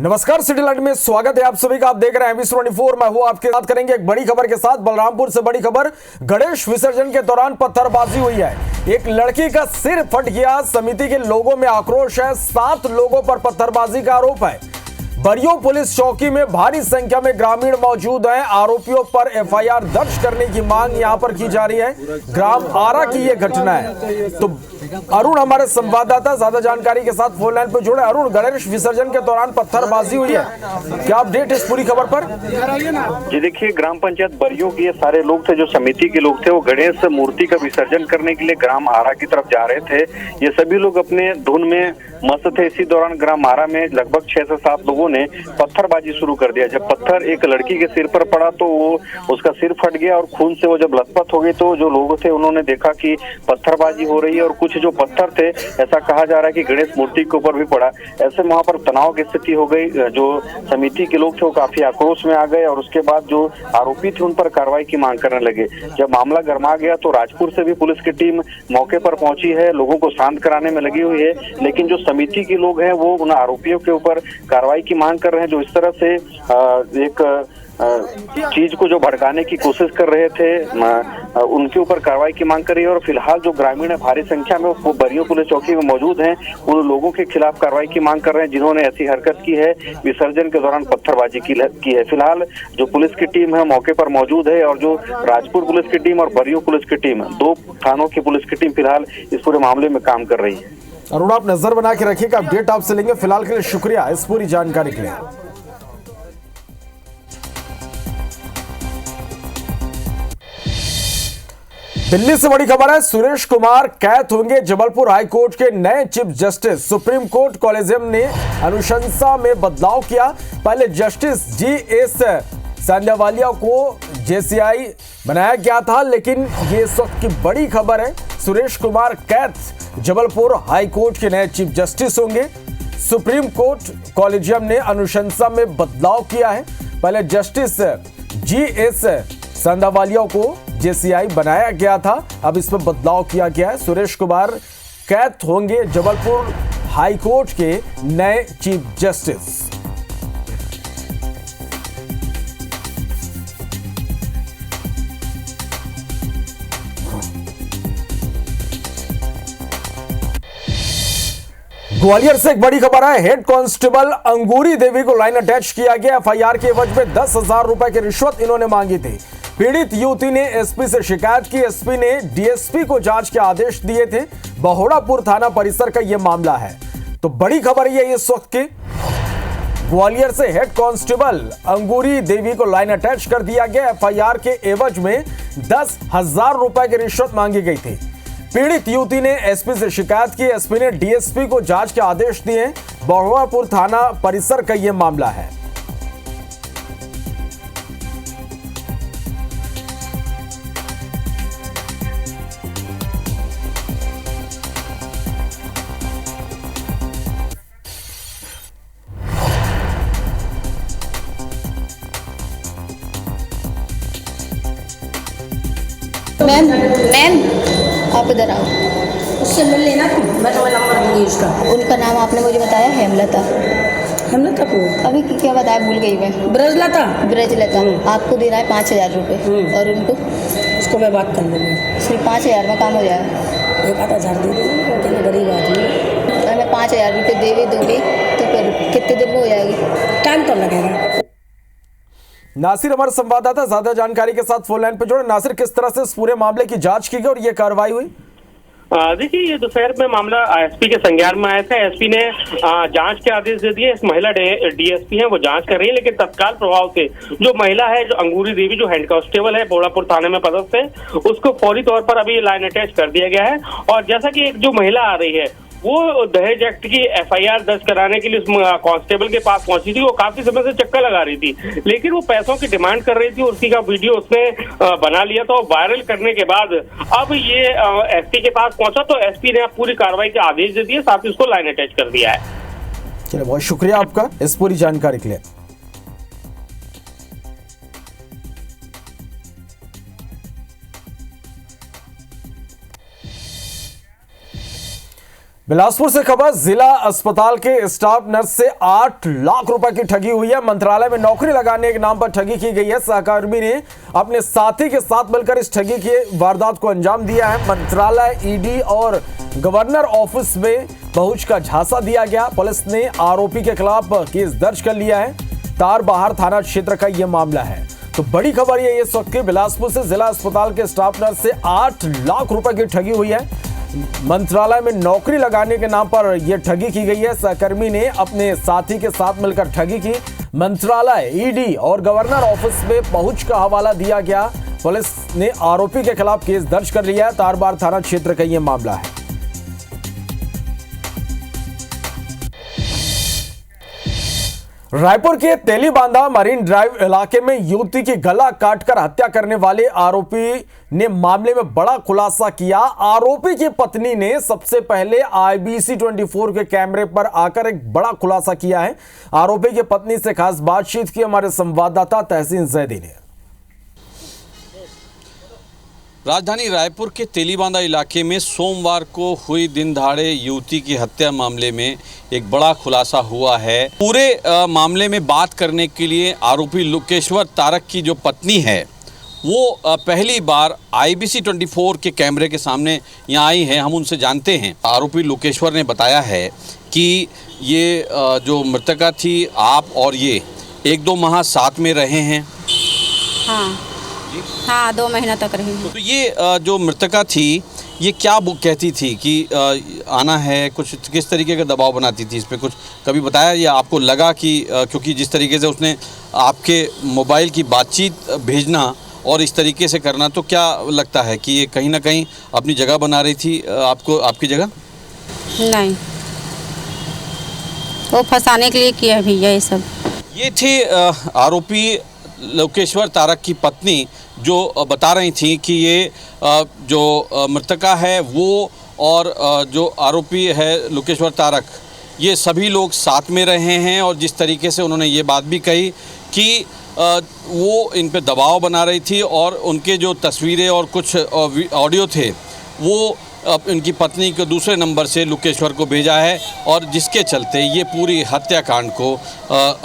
नमस्कार, city light में स्वागत है आप सभी का। आप देख रहे हैं MB24। मैं हूं आपके साथ। करेंगे एक बड़ी खबर के साथ। बलरामपुर से बड़ी खबर। गणेश विसर्जन के दौरान पत्थरबाजी हुई है। एक लड़की का सिर फट गया। समिति के लोगों में आक्रोश है। 7 लोगों पर पत्थरबाजी का आरोप है। बरियो पुलिस चौकी में भारी संख्या में ग्रामीण मौजूद हैं। आरोपियों पर FIR दर्ज करने की मांग यहां पर की जा रही है। ग्राम आरा की यह घटना है। तो अरुण हमारे संवाददाता ज्यादा जानकारी के साथ फोन लाइन पर जुड़े। अरुण, गणेश विसर्जन के दौरान पत्थरबाजी हुई है, क्या अपडेट इस पूरी खबर पर? जी देखिए, ग्राम पंचायत बरियो के ये सारे लोग थे जो समिति के लोग थे, वो गणेश मूर्ति का विसर्जन करने के लिए ग्राम आरा की तरफ जा रहे थे। ये सभी लोग अपने धुन में मस्त थे। इसी दौरान ग्राम आरा में लगभग 6 से 7 लोगों ने पत्थरबाजी शुरू कर दिया। जब पत्थर एक लड़की के सिर पर पड़ा तो वो उसका सिर फट गया और खून से वो जब लथपथ हो गई तो जो लोग थे उन्होंने देखा कि पत्थरबाजी हो रही है और कुछ जो पत्थर थे, ऐसा कहा जा रहा है कि गणेश मूर्ति के ऊपर भी पड़ा। ऐसे वहां पर तनाव की स्थिति हो गई। जो समिति के लोग थे वो काफी आक्रोश में आ गए और उसके बाद जो आरोपी थे उन पर कार्रवाई की मांग करने लगे। जब मामला गर्मा गया तो राजपुर से भी पुलिस की टीम मौके पर पहुंची है, लोगों को शांत कराने में लगी हुई है। लेकिन जो समिति के लोग हैं वो उन आरोपियों के ऊपर कार्रवाई की मांग कर रहे हैं जो इस तरह से एक चीज को जो भड़काने की कोशिश कर रहे थे, उनके ऊपर कार्रवाई की मांग कर रही है। और फिलहाल जो ग्रामीण है भारी संख्या में वो बरियो पुलिस चौकी में मौजूद हैं, उन लोगों के खिलाफ कार्रवाई की मांग कर रहे हैं जिन्होंने ऐसी हरकत की है, विसर्जन के दौरान पत्थरबाजी की है। फिलहाल जो पुलिस की टीम है मौके पर मौजूद है और जो राजपुर पुलिस की टीम और बरियो पुलिस की टीम, 2 थानों की पुलिस की टीम फिलहाल इस पूरे मामले में काम कर रही है। अरुण, आप नजर बना के रखिएगा, अपडेट आपसे लेंगे। फिलहाल के लिए शुक्रिया इस पूरी जानकारी के लिए। दिल्ली से बड़ी खबर है। सुरेश कुमार कैद होंगे। जबलपुर हाई कोर्ट के नए chief justice. Supreme court collegium ने अनुशंसा में बदलाव किया। पहले जस्टिस GS सांजावालिया को JCI बनाया गया था, लेकिन ये इस वक्त की बड़ी खबर है। सुरेश कुमार कैद जबलपुर हाई कोर्ट के नए चीफ जस्टिस होंगे। सुप्रीम कोर्ट कॉलेजियम ने अनुशंसा में बदलाव किया है। पहले जस्टिस GS सांजावालिया को JCI बनाया गया था, अब इसमें बदलाव किया गया है। सुरेश कुमार कैद होंगे जबलपुर हाई कोर्ट के नए चीफ जस्टिस। ग्वालियर से एक बड़ी खबर है। हेड कांस्टेबल अंगूरी देवी को लाइन अटैच किया गया। FIR के एवज में 10,000 रुपए की रिश्वत इन्होंने मांगी थी। पीड़ित युवती ने SP से शिकायत की। SP ने DSP को जांच के आदेश दिए थे। बहोड़ापुर थाना परिसर का यह मामला है। तो बड़ी खबर यह इस वक्त की, ग्वालियर से हेड कांस्टेबल अंगूरी देवी को लाइन अटैच कर दिया गया। FIR के एवज में 10,000 रुपए की रिश्वत मांगी गई थी। पीड़ित युवती ने SP से शिकायत की। SP ने DSP को जांच के आदेश दिए। बहोड़ापुर थाना परिसर का यह मामला है। मैम आप इधर आओ। उससे मिल लेना तुम, मैं तुम्हें नंबर दूंगी उसका। उनका नाम आपने मुझे बताया हेमलता। हेमलता को अभी क्या बताया, भूल गई मैं। ब्रजलता। ब्रजलता आपको दे रहा है 5,000 रुपये और उनको उसको मैं बात कर लूँगी। सिर्फ 5,000 में काम हो जाएगा। 1,000 दे देंगे क्योंकि गरीब आदमी। अगर मैं 5,000 रुपये दे भी दूँगी तो फिर कितने दिन में हो जाएगी? टाइम तो लगेगा। नासिर हमारे संवाददाता ज्यादा जानकारी के साथ फोन लाइन पर जुड़े। नासिर, किस तरह से इस पूरे मामले की जांच की गई और ये कार्रवाई हुई? देखिए, ये दोपहर में मामला SP के संज्ञान में आया था। SP ने जांच के आदेश दे दिए। इस महिला DSP है वो जांच कर रही है, लेकिन तत्काल प्रभाव से जो महिला है, जो अंगूरी देवी, जो हेड कांस्टेबल है बहोड़ापुर थाने में पदस्थ है, उसको फौरी तौर पर अभी लाइन अटैच कर दिया गया है। और जैसा कि एक जो महिला आ रही है वो दहेज एक्ट की FIR दर्ज कराने के लिए उस कांस्टेबल के पास पहुंची थी। वो काफी समय से चक्कर लगा रही थी, लेकिन वो पैसों की डिमांड कर रही थी। उसी का वीडियो उसने बना लिया था और वायरल करने के बाद अब ये SP के पास पहुंचा तो SP ने पूरी कार्रवाई के आदेश दे दिए, साथ ही उसको लाइन अटैच कर दिया है। चलिए, बहुत शुक्रिया आपका इस पूरी जानकारी के लिए। बिलासपुर से खबर, जिला अस्पताल के स्टाफ नर्स से 8 लाख रुपए की ठगी हुई है। मंत्रालय में नौकरी लगाने के नाम पर ठगी की गई है। सहकर्मी ने अपने साथी के साथ मिलकर इस ठगी की वारदात को अंजाम दिया है। मंत्रालय, ईडी और गवर्नर ऑफिस में पहुंच का झांसा दिया गया। पुलिस ने आरोपी के खिलाफ केस दर्ज कर लिया है। तारबहार थाना क्षेत्र का यह मामला है। तो बड़ी खबर ये इस वक्त की, बिलासपुर से जिला अस्पताल के स्टाफ नर्स से 8 लाख रुपए की ठगी हुई है। मंत्रालय में नौकरी लगाने के नाम पर यह ठगी की गई है। सहकर्मी ने अपने साथी के साथ मिलकर ठगी की। मंत्रालय, ईडी और गवर्नर ऑफिस में पहुंच का हवाला दिया गया। पुलिस ने आरोपी के खिलाफ केस दर्ज कर लिया है। तारबहार थाना क्षेत्र का यह मामला है। रायपुर के तेलीबांधा मरीन ड्राइव इलाके में युवती की गला काटकर हत्या करने वाले आरोपी ने मामले में बड़ा खुलासा किया। आरोपी की पत्नी ने सबसे पहले IBC 24 के कैमरे पर आकर एक बड़ा खुलासा किया है। आरोपी की पत्नी से खास बातचीत की हमारे संवाददाता तहसीन जैदी ने। राजधानी रायपुर के तेलीबांधा इलाके में सोमवार को हुई दिन दहाड़े युवती की हत्या मामले में एक बड़ा खुलासा हुआ है। पूरे मामले में बात करने के लिए आरोपी लोकेश्वर तारक की जो पत्नी है वो पहली बार IBC 24 के कैमरे के सामने यहाँ आई है। हम उनसे जानते हैं। आरोपी लोकेश्वर ने बताया है कि ये जो मृतका थी, आप और ये 1-2 माह साथ में रहे हैं। हाँ, 2 महीना तक रही हूँ। तो ये जो मृतका थी, ये क्या कहती थी कि आना है, कुछ किस तरीके का दबाव बनाती थी इस पे, कुछ कभी बताया या आपको लगा कि क्योंकि जिस तरीके से उसने आपके मोबाइल की बातचीत भेजना और इस तरीके से करना, तो क्या लगता है कि ये कहीं ना कहीं अपनी जगह बना रही थी आपको, आपकी जगह? नहीं, वो फंसाने के लिए किया भैया ये सब। ये थे आरोपी लोकेश्वर तारक की पत्नी जो बता रही थी कि ये जो मृतका है वो और जो आरोपी है लोकेश्वर तारक, ये सभी लोग साथ में रहे हैं। और जिस तरीके से उन्होंने ये बात भी कही कि वो इन पे दबाव बना रही थी और उनके जो तस्वीरें और कुछ ऑडियो थे वो इनकी पत्नी को दूसरे नंबर से लोकेश्वर को भेजा है और जिसके चलते ये पूरी हत्याकांड को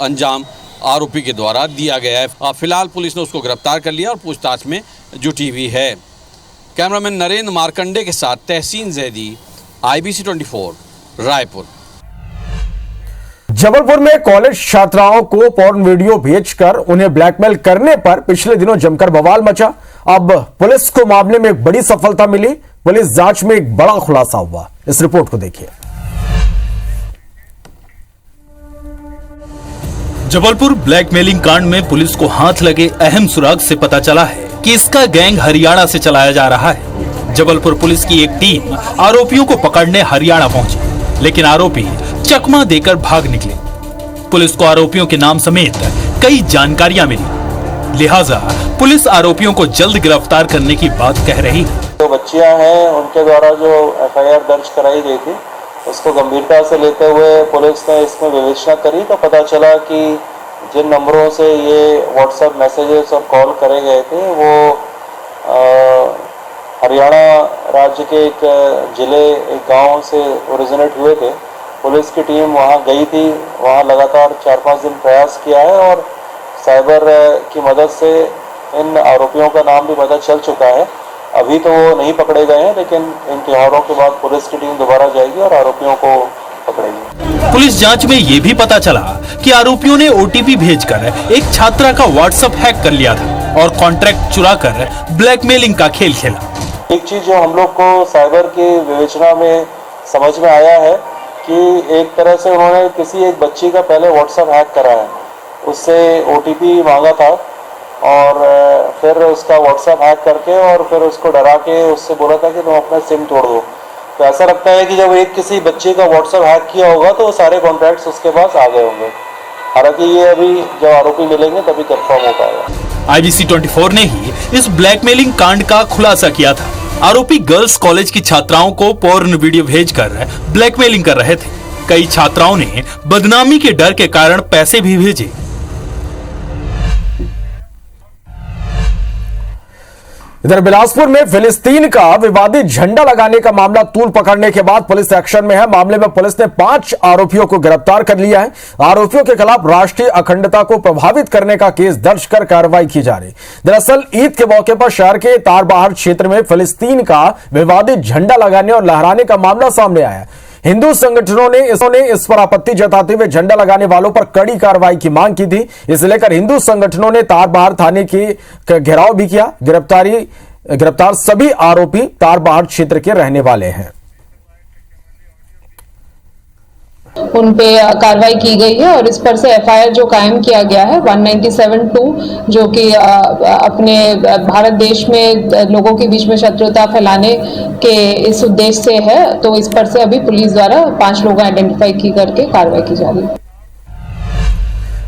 अंजाम आरोपी के द्वारा दिया गया है। फिलहाल पुलिस ने उसको गिरफ्तार कर लिया और पूछताछ में जुटी हुई है। कैमरामैन नरेंद्र मार्कंडे के साथ तहसीन जैदी, IBC 24 रायपुर। जबलपुर में कॉलेज छात्राओं को पोर्न वीडियो भेजकर उन्हें ब्लैकमेल करने पर पिछले दिनों जमकर बवाल मचा। अब पुलिस को मामले में एक बड़ी सफलता मिली। पुलिस जांच में एक बड़ा खुलासा हुआ। इस रिपोर्ट को देखिए। जबलपुर ब्लैकमेलिंग कांड में पुलिस को हाथ लगे अहम सुराग से पता चला है कि इसका गैंग हरियाणा से चलाया जा रहा है। जबलपुर पुलिस की एक टीम आरोपियों को पकड़ने हरियाणा पहुंची, लेकिन आरोपी चकमा देकर भाग निकले। पुलिस को आरोपियों के नाम समेत कई जानकारियां मिली, लिहाजा पुलिस आरोपियों को जल्द गिरफ्तार करने की बात कह रही है। जो बच्चियां हैं उनके द्वारा जो FIR दर्ज कराई गई थी उसको गंभीरता से लेते हुए पुलिस ने इसमें विवेचना करी तो पता चला कि जिन नंबरों से ये WhatsApp मैसेजेस और कॉल करे गए थे वो हरियाणा राज्य के एक जिले, एक गांव से ओरिजिनेट हुए थे। पुलिस की टीम वहां गई थी, वहां लगातार 4-5 दिन प्रयास किया है और साइबर की मदद से इन आरोपियों का नाम भी पता चल चुका है। अभी तो वो नहीं पकड़े गए हैं, लेकिन इन त्योहारों के बाद पुलिस की टीम दोबारा जाएगी और आरोपियों को पकड़ेगी। पुलिस जांच में ये भी पता चला कि आरोपियों ने OTP भेजकर एक छात्रा का WhatsApp हैक कर लिया था और कॉन्ट्रैक्ट चुराकर ब्लैकमेलिंग का खेल खेला। एक चीज जो हम लोग को साइबर की विवेचना में समझ में आया है कि एक तरह से उन्होंने किसी एक बच्ची का पहले WhatsApp हैक करा है, उससे OTP मांगा था और फिर उसका WhatsApp हैक करके और फिर उसको डरा के उससे बोला था कि तुम अपना सिम तोड़ दो। तो ऐसा लगता है कि जब एक किसी बच्चे का WhatsApp हैक किया होगा तो सारे कॉन्टैक्ट्स उसके पास आ गए होंगे। हालांकि ये अभी जब आरोपी मिलेंगे तभी कंफर्म हो पाएगा। IBC 24 ने ही इस ब्लैकमेलिंग कांड का खुलासा किया था। आरोपी गर्ल्स कॉलेज की छात्राओं को पोर्न वीडियो भेजकर ब्लैकमेलिंग कर रहे थे। कई छात्राओं ने बदनामी के डर के कारण पैसे भी भेजे। इधर बिलासपुर में फिलिस्तीन का विवादित झंडा लगाने का मामला तूल पकड़ने के बाद पुलिस एक्शन में है। मामले में पुलिस ने 5 आरोपियों को गिरफ्तार कर लिया है। आरोपियों के खिलाफ राष्ट्रीय अखंडता को प्रभावित करने का केस दर्ज कर कार्रवाई की जा रही। दरअसल ईद के मौके पर शहर के तारबहार क्षेत्र में फिलिस्तीन का विवादित झंडा लगाने और लहराने का मामला सामने आया है। हिंदू संगठनों ने इस पर आपत्ति जताते हुए झंडा लगाने वालों पर कड़ी कार्रवाई की मांग की थी। इसे लेकर हिंदू संगठनों ने तारबहार थाने की घेराव भी किया। गिरफ्तार सभी आरोपी तारबहार क्षेत्र के रहने वाले हैं। उन पे कार्रवाई की गई है और इस पर से एफआईआर जो कायम किया गया है 197(2) जो कि अपने भारत देश में लोगों के बीच में शत्रुता फैलाने के इस उद्देश्य से है। तो इस पर से अभी पुलिस द्वारा 5 लोग आइडेंटिफाई की करके कार्रवाई की जा रही है।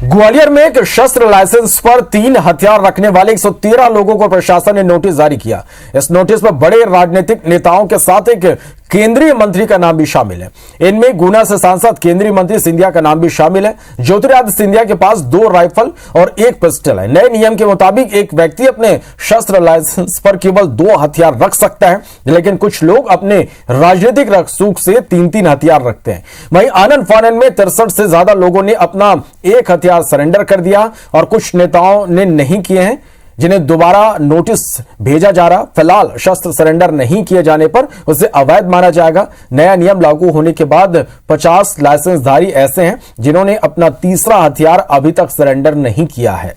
ग्वालियर में एक शस्त्र लाइसेंस पर 3 हथियार रखने वाले 113 लोगों को प्रशासन ने नोटिस जारी किया। इस नोटिस पर बड़े राजनीतिक नेताओं के साथ एक केंद्रीय मंत्री का नाम भी शामिल है। इनमें गुना से सांसद केंद्रीय मंत्री सिंधिया का नाम भी शामिल है। ज्योतिरादित्य सिंधिया के पास 2 राइफल और 1 पिस्टल है। नए नियम के मुताबिक एक व्यक्ति अपने शस्त्र लाइसेंस पर केवल 2 हथियार रख सकता है, लेकिन कुछ लोग अपने राजनीतिक रसूख से 3-3 हथियार रखते हैं। वहीं आनंद फानन में 63 से ज्यादा लोगों ने अपना 1 हथियार सरेंडर कर दिया और कुछ नेताओं ने नहीं किए हैं, जिन्हें दोबारा नोटिस भेजा जा रहा। फिलहाल शस्त्र सरेंडर नहीं किए जाने पर उसे अवैध माना जाएगा। नया नियम लागू होने के बाद 50 लाइसेंसधारी ऐसे हैं जिन्होंने अपना तीसरा हथियार अभी तक सरेंडर नहीं किया है।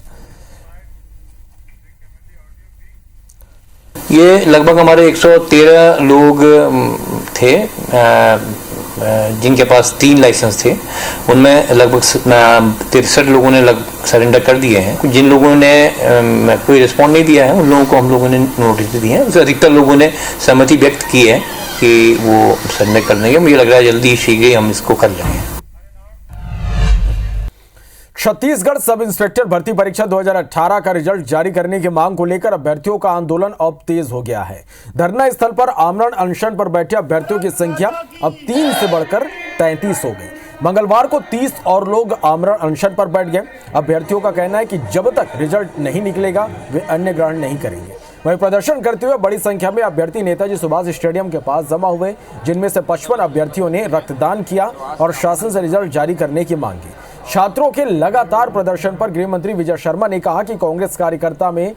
ये लगभग हमारे 113 लोग थे जिनके पास 3 लाइसेंस थे। उनमें लगभग 63 लोगों ने सरेंडर कर दिए हैं। जिन लोगों ने कोई रिस्पॉन्ड नहीं दिया है उन लोगों को हम लोगों ने नोटिस दिए हैं। अधिकतर लोगों ने सहमति व्यक्त की है कि वो सरेंडर कर देंगे। मुझे लग रहा है जल्दी शीघ्र ही हम इसको कर लेंगे। छत्तीसगढ़ सब इंस्पेक्टर भर्ती परीक्षा 2018 का रिजल्ट जारी करने की मांग को लेकर अभ्यर्थियों का आंदोलन अब तेज हो गया है। धरना स्थल पर आमरण अनशन पर बैठे अभ्यर्थियों की संख्या अब 3 से बढ़कर 33 हो गई। मंगलवार को 30 और लोग आमरण अनशन पर बैठ गए। अभ्यर्थियों का कहना है कि जब तक रिजल्ट नहीं निकलेगा वे अन्य ग्रहण नहीं करेंगे। वहीं प्रदर्शन करते हुए बड़ी संख्या में अभ्यर्थी नेताजी सुभाष स्टेडियम के पास जमा हुए, जिनमें से 55 अभ्यर्थियों ने रक्तदान किया और शासन से रिजल्ट जारी करने की मांग की। छात्रों के लगातार प्रदर्शन पर गृह मंत्री विजय शर्मा ने कहा कि कांग्रेस कार्यकाल में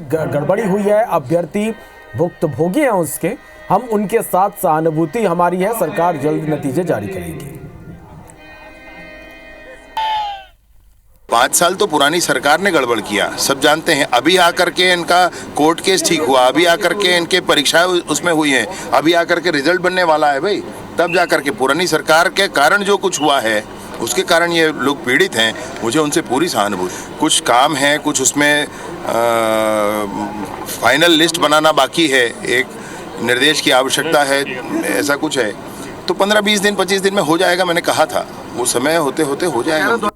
गड़बड़ी हुई है। अभ्यर्थी भुक्तभोगी हैं उसके, हम उनके साथ सहानुभूति हमारी है। सरकार जल्द नतीजे जारी करेगी। 5 साल तो पुरानी सरकार ने गड़बड़ किया, सब जानते हैं। अभी आकर के इनका कोर्ट केस ठीक हुआ, अभी आकर के इनके परीक्षाएं उसमें हुई हैं, अभी आकर के रिजल्ट बनने वाला है भाई। तब जाकर के पुरानी सरकार के कारण जो कुछ हुआ है उसके कारण ये लोग पीड़ित हैं। मुझे उनसे पूरी सहानुभूति। कुछ काम है, कुछ उसमें फाइनल लिस्ट बनाना बाकी है, एक निर्देश की आवश्यकता है, ऐसा कुछ है। तो 15-20 दिन 25 दिन में हो जाएगा। मैंने कहा था वो समय होते होते हो जाएगा।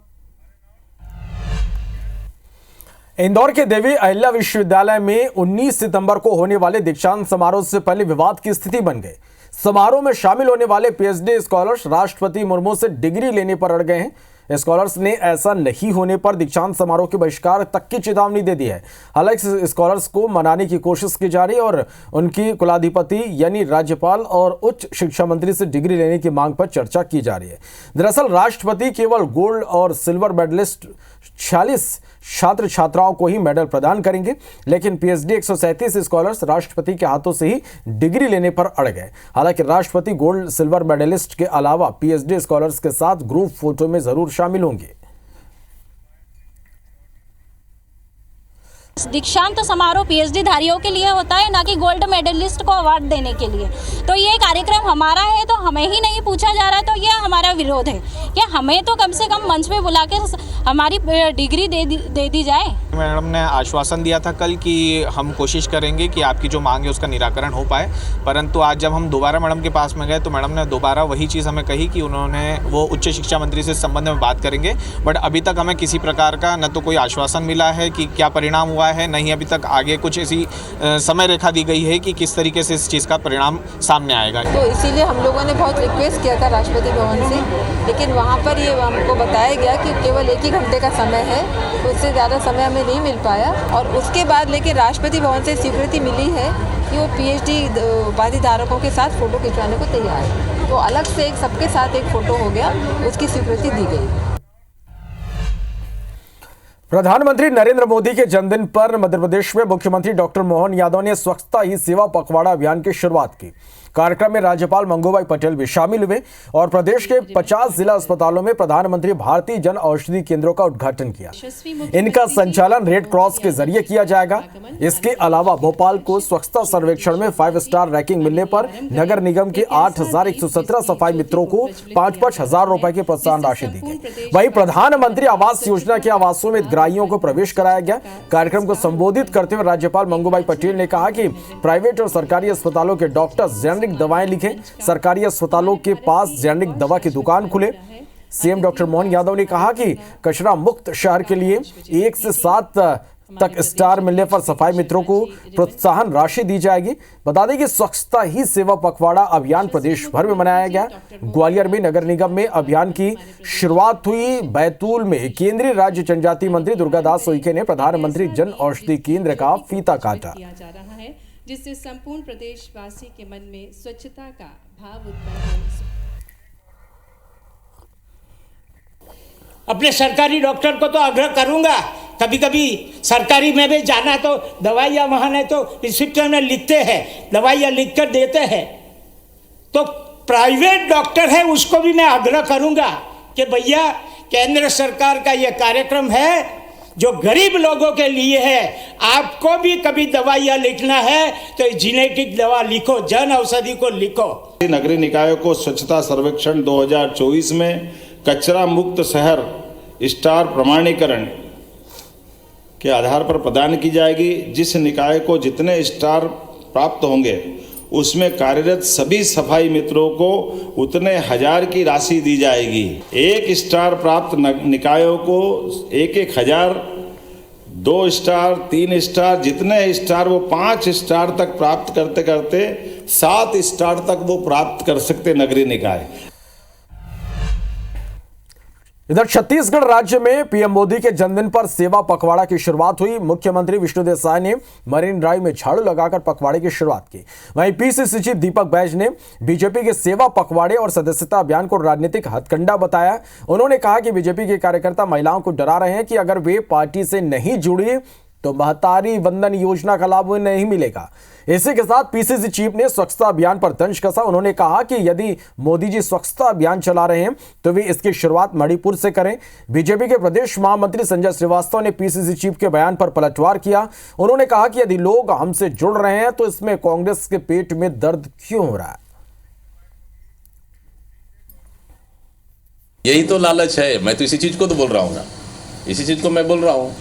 इंदौर के देवी अहिल्या विश्वविद्यालय में 19 सितंबर को होने वाले दीक्षांत समारोह से पहले विवाद की स्थिति बन गई। समारोह में शामिल होने वाले पीएचडी स्कॉलर्स राष्ट्रपति मुर्मू से डिग्री लेने पर अड़ गए हैं। स्कॉलर्स ने ऐसा नहीं होने पर दीक्षांत समारोह के बहिष्कार तक की चेतावनी दे दी है। हालांकि स्कॉलर्स को मनाने की कोशिश की जा रही है और उनकी कुलाधिपति यानी राज्यपाल और उच्च शिक्षा मंत्री से डिग्री लेने की मांग पर चर्चा की जा रही है। दरअसल राष्ट्रपति केवल गोल्ड और सिल्वर मेडलिस्ट 46 छात्र छात्राओं को ही मेडल प्रदान करेंगे, लेकिन पीएचडी 137 स्कॉलर्स राष्ट्रपति के हाथों से ही डिग्री लेने पर अड़ गए। हालांकि राष्ट्रपति गोल्ड सिल्वर मेडलिस्ट के अलावा पीएचडी स्कॉलर्स के साथ ग्रुप फोटो में जरूर शामिल होंगे। दीक्षांत समारोह पीएचडी धारियों के लिए होता है, ना कि गोल्ड मेडलिस्ट को अवार्ड देने के लिए। तो ये कार्यक्रम हमारा है तो हमें ही नहीं पूछा जा रहा है, तो ये हमारा विरोध है कि हमें तो कम से कम मंच पे बुला के हमारी डिग्री दे दी जाए। मैडम ने आश्वासन दिया था कल कि हम कोशिश करेंगे कि आपकी जो मांग है उसका निराकरण हो पाए, परंतु आज जब हम दोबारा मैडम के पास में गए तो मैडम ने दोबारा वही चीज़ हमें कही कि उन्होंने वो उच्च शिक्षा मंत्री से इस संबंध में बात करेंगे। बट अभी तक हमें किसी प्रकार का न तो कोई आश्वासन मिला है कि क्या परिणाम हुआ हुआ है, नहीं अभी तक आगे कुछ ऐसी समय रेखा दी गई है कि किस तरीके से इस चीज़ का परिणाम सामने आएगा। तो इसीलिए हम लोगों ने बहुत रिक्वेस्ट किया था राष्ट्रपति भवन से, लेकिन वहाँ पर ये हमको बताया गया कि केवल 1 ही घंटे का समय है, उससे ज़्यादा समय हमें नहीं मिल पाया। और उसके बाद लेकिन राष्ट्रपति भवन से स्वीकृति मिली है कि वो PhD उपाधि धारकों के साथ फ़ोटो खिंचवाने को तैयार है। तो अलग से एक सबके साथ एक फ़ोटो हो गया, उसकी स्वीकृति दी गई। प्रधानमंत्री नरेंद्र मोदी के जन्मदिन पर मध्य प्रदेश में मुख्यमंत्री डॉक्टर मोहन यादव ने स्वच्छता ही सेवा पखवाड़ा अभियान की शुरुआत की। कार्यक्रम में राज्यपाल मंगूभाई पटेल भी शामिल हुए और प्रदेश के 50 जिला अस्पतालों में प्रधानमंत्री भारतीय जन औषधि केंद्रों का उद्घाटन किया। इनका संचालन रेड क्रॉस के जरिए किया जाएगा। इसके अलावा भोपाल को स्वच्छता सर्वेक्षण में 5 स्टार रैंकिंग मिलने पर नगर निगम के 8,117 सफाई मित्रों को 5-5 हजार रुपए की प्रोत्साहन राशि दी गई। वहीं प्रधानमंत्री आवास योजना के आवासों में हितग्राहियों को प्रवेश कराया गया। कार्यक्रम को संबोधित करते हुए राज्यपाल मंगूभाई पटेल ने कहा कि प्राइवेट और सरकारी अस्पतालों के डॉक्टर जेनरिक दवाएं लिखें, सरकारी अस्पतालों के पास जेनरिक दवा की दुकान खुले। सीएम डॉक्टर मोहन यादव ने कहा कि कचरा मुक्त शहर के लिए 1 से 7 तक स्टार मिलने पर सफाई मित्रों को प्रोत्साहन राशि दी जाएगी। बता दें कि स्वच्छता ही सेवा पखवाड़ा अभियान प्रदेश भर में मनाया गया। ग्वालियर में नगर निगम में अभियान की शुरुआत हुई। बैतूल में केंद्रीय राज्य जनजातीय मंत्री दुर्गादास उइके ने प्रधानमंत्री जन औषधि केंद्र का फीता काटा, जिससे संपूर्ण प्रदेशवासी के मन में स्वच्छता का भाव उत्पन्न हो। अपने सरकारी डॉक्टर को तो आग्रह करूंगा, कभी कभी सरकारी में भी जाना तो दवाइयाँ वहाँ नहीं तो रिसिप्ट में लिखते हैं, दवाइयाँ लिख कर देते हैं। तो प्राइवेट डॉक्टर है उसको भी मैं आग्रह करूंगा कि भैया केंद्र सरकार का ये कार्यक्रम है जो गरीब लोगों के लिए है। आपको भी कभी दवाइयाँ लिखना है तो जेनेटिक दवा लिखो, जन औषधि को लिखो। नगरीय निकायों को स्वच्छता सर्वेक्षण 2024 में कचरा मुक्त शहर स्टार प्रमाणीकरण के आधार पर प्रदान की जाएगी। जिस निकाय को जितने स्टार प्राप्त होंगे उसमें कार्यरत सभी सफाई मित्रों को उतने 1000 की राशि दी जाएगी। 1 स्टार प्राप्त निकायों को 1-1 हजार, 2 स्टार, 3 स्टार, जितने स्टार वो 5 स्टार तक प्राप्त करते करते 7 स्टार तक वो प्राप्त कर सकते नगरीय निकाय। इधर छत्तीसगढ़ राज्य में पीएम मोदी के जन्मदिन पर सेवा पखवाड़ा की शुरुआत हुई। मुख्यमंत्री विष्णुदेव साय ने मरीन ड्राइव में झाड़ू लगाकर पखवाड़े की शुरुआत की। वहीं पीसीसी चीफ दीपक बैज ने बीजेपी के सेवा पखवाड़े और सदस्यता अभियान को राजनीतिक हथकंडा बताया। उन्होंने कहा कि बीजेपी के कार्यकर्ता महिलाओं को डरा रहे हैं कि अगर वे पार्टी से नहीं जुड़ी तो महतारी वंदन योजना का लाभ उन्हें नहीं मिलेगा। इसी के साथ पीसीसी चीफ ने स्वच्छता अभियान पर तंज कसा। उन्होंने कहा कि यदि मोदी जी स्वच्छता अभियान चला रहे हैं तो वे इसकी शुरुआत मणिपुर से करें। बीजेपी के प्रदेश महामंत्री संजय श्रीवास्तव ने पीसीसी चीफ के बयान पर पलटवार किया। उन्होंने कहा कि यदि लोग हमसे जुड़ रहे हैं तो इसमें कांग्रेस के पेट में दर्द क्यों हो रहा है। यही तो लालच है। मैं तो इसी चीज को तो बोल रहा हूँ ना, इसी चीज को मैं बोल रहा हूँ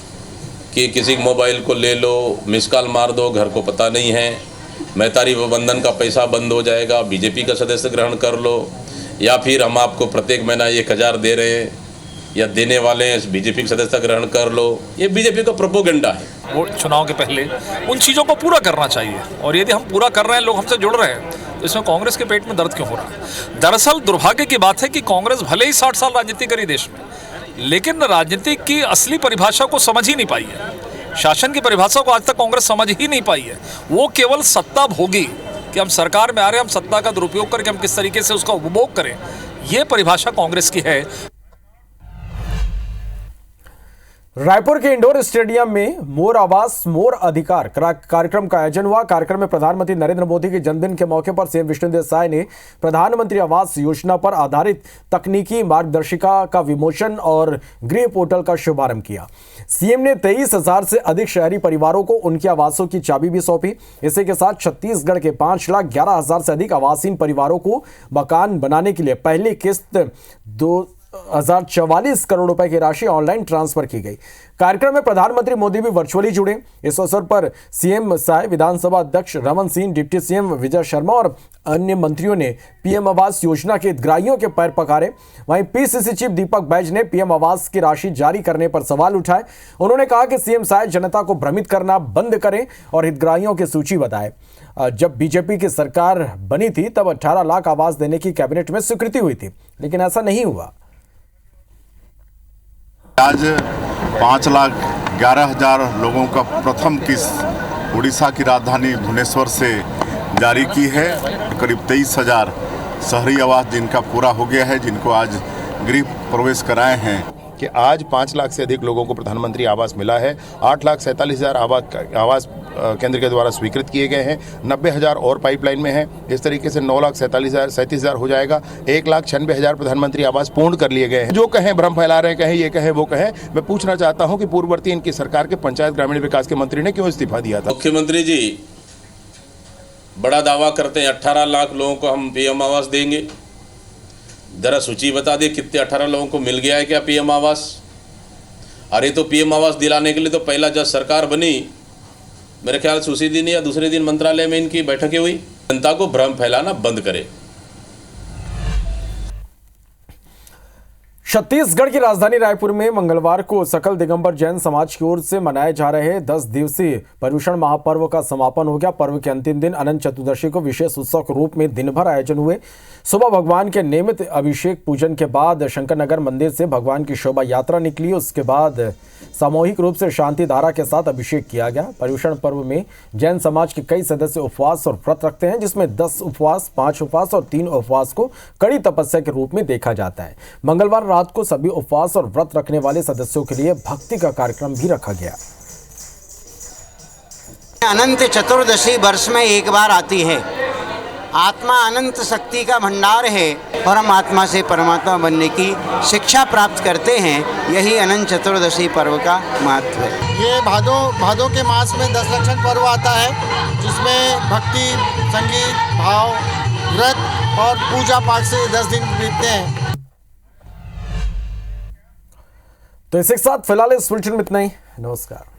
कि किसी मोबाइल को ले लो, मिस कॉल मार दो, घर को पता नहीं है, महतारी वंदन का पैसा बंद हो जाएगा, बीजेपी का सदस्य ग्रहण कर लो, या फिर हम आपको प्रत्येक महीना 1000 दे रहे हैं या देने वाले हैं, बीजेपी का सदस्य ग्रहण कर लो। ये बीजेपी का प्रोपोगेंडा है। वोट चुनाव के पहले उन चीज़ों को पूरा करना चाहिए, और यदि हम पूरा कर रहे हैं, लोग हमसे जुड़ रहे हैं, तो इसमें कांग्रेस के पेट में दर्द क्यों हो रहा है। दरअसल दुर्भाग्य की बात है कि कांग्रेस भले ही 60 साल राजनीति करी देश में, लेकिन राजनीति की असली परिभाषा को समझ ही नहीं पाई है। शासन की परिभाषा को आज तक कांग्रेस समझ ही नहीं पाई है। वो केवल सत्ता भोगी कि हम सरकार में आ रहे हैं, हम सत्ता का दुरुपयोग करके हम किस तरीके से उसका उपभोग करें, ये परिभाषा कांग्रेस की है। रायपुर के इंडोर स्टेडियम में मोर आवास मोर अधिकार कार्यक्रम का आयोजन हुआ। कार्यक्रम में प्रधानमंत्री नरेंद्र मोदी के जन्मदिन के मौके पर सीएम विष्णुदेव साय ने प्रधानमंत्री आवास योजना पर आधारित तकनीकी मार्गदर्शिका का विमोचन और गृह पोर्टल का शुभारंभ किया। सीएम ने 23,000 से अधिक शहरी परिवारों को उनके आवासों की चाबी भी सौंपी। इसी के साथ छत्तीसगढ़ के 5,11,000 से अधिक आवासीन परिवारों को मकान बनाने के लिए पहली किस्त 2,044 करोड़ रुपए की राशि ऑनलाइन ट्रांसफर की गई। कार्यक्रम में प्रधानमंत्री मोदी भी वर्चुअली जुड़े। इस अवसर पर सीएम साय, विधानसभा अध्यक्ष रमन सिंह, डिप्टी सीएम विजय शर्मा और अन्य मंत्रियों ने पीएम आवास योजना के हितग्राहियों के पैर पखारे। वहीं पीसीसी चीफ दीपक बैज ने पीएम आवास की राशि जारी करने पर सवाल उठाए। उन्होंने कहा कि सीएम शायद जनता को भ्रमित करना बंद करें और हितग्राहियों की सूची बताएं। जब बीजेपी की सरकार बनी थी तब 18 लाख आवास देने की कैबिनेट में स्वीकृति हुई थी, लेकिन ऐसा नहीं हुआ। आज 5,11,000 लोगों का प्रथम किस्त उड़ीसा की राजधानी भुवनेश्वर से जारी की है। करीब 23,000 शहरी आवास जिनका पूरा हो गया है, जिनको आज गृह प्रवेश कराए हैं। कि आज 5 लाख से अधिक लोगों को प्रधानमंत्री आवास मिला है। 8,47,000 आवास केंद्र के द्वारा स्वीकृत किए गए हैं। 90,000 और पाइपलाइन में है। इस तरीके से 9,37,000 हो जाएगा। 1,96,000 प्रधानमंत्री आवास पूर्ण कर लिए गए हैं। जो कहें भ्रम फैला रहे, कहें ये कहें वो कहें, मैं पूछना चाहता हूं कि पूर्ववर्ती इनकी सरकार के पंचायत ग्रामीण विकास के मंत्री ने क्यों इस्तीफा दिया था? मुख्यमंत्री जी बड़ा दावा करते हैं 18 लाख लोगों को हम पीएम आवास देंगे। जरा सूची बता दिए कितने 18 लोगों को मिल गया है क्या पीएम आवास? अरे तो पीएम आवास दिलाने के लिए तो पहला जब सरकार बनी, मेरे ख्याल से उसी दिन या दूसरे दिन मंत्रालय में इनकी बैठकें हुई। जनता को भ्रम फैलाना बंद करे। छत्तीसगढ़ की राजधानी रायपुर में मंगलवार को सकल दिगंबर जैन समाज की ओर से मनाए जा रहे 10 दिवसीय पर्युषण महापर्व का समापन हो गया। पर्व के अंतिम दिन अनंत चतुर्दशी को विशेष उत्सव के रूप में दिन भर आयोजन हुए। सुबह भगवान के नियमित अभिषेक पूजन के बाद शंकरनगर मंदिर से भगवान की शोभा यात्रा निकली। उसके बाद सामूहिक रूप से शांति धारा के साथ अभिषेक किया गया। पर्युषण पर्व में जैन समाज के कई सदस्य उपवास और व्रत रखते हैं, जिसमें 10 उपवास, 5 उपवास और 3 उपवास को कड़ी तपस्या के रूप में देखा जाता है। मंगलवार रात को सभी उपवास और व्रत रखने वाले सदस्यों के लिए भक्ति का कार्यक्रम भी रखा गया। अनंत चतुर्दशी वर्ष में एक बार आती है। आत्मा अनंत शक्ति का भंडार है और हम आत्मा से परमात्मा बनने की शिक्षा प्राप्त करते हैं। यही अनंत चतुर्दशी पर्व का महत्व है। ये भादों के मास में 10 लक्षण पर्व आता है, जिसमें भक्ति, संगीत, भाव, व्रत और पूजा पाठ से 10 दिन बीतते हैं। तो इसके साथ फिलहाल इस बुलेटिन में इतना ही। नमस्कार।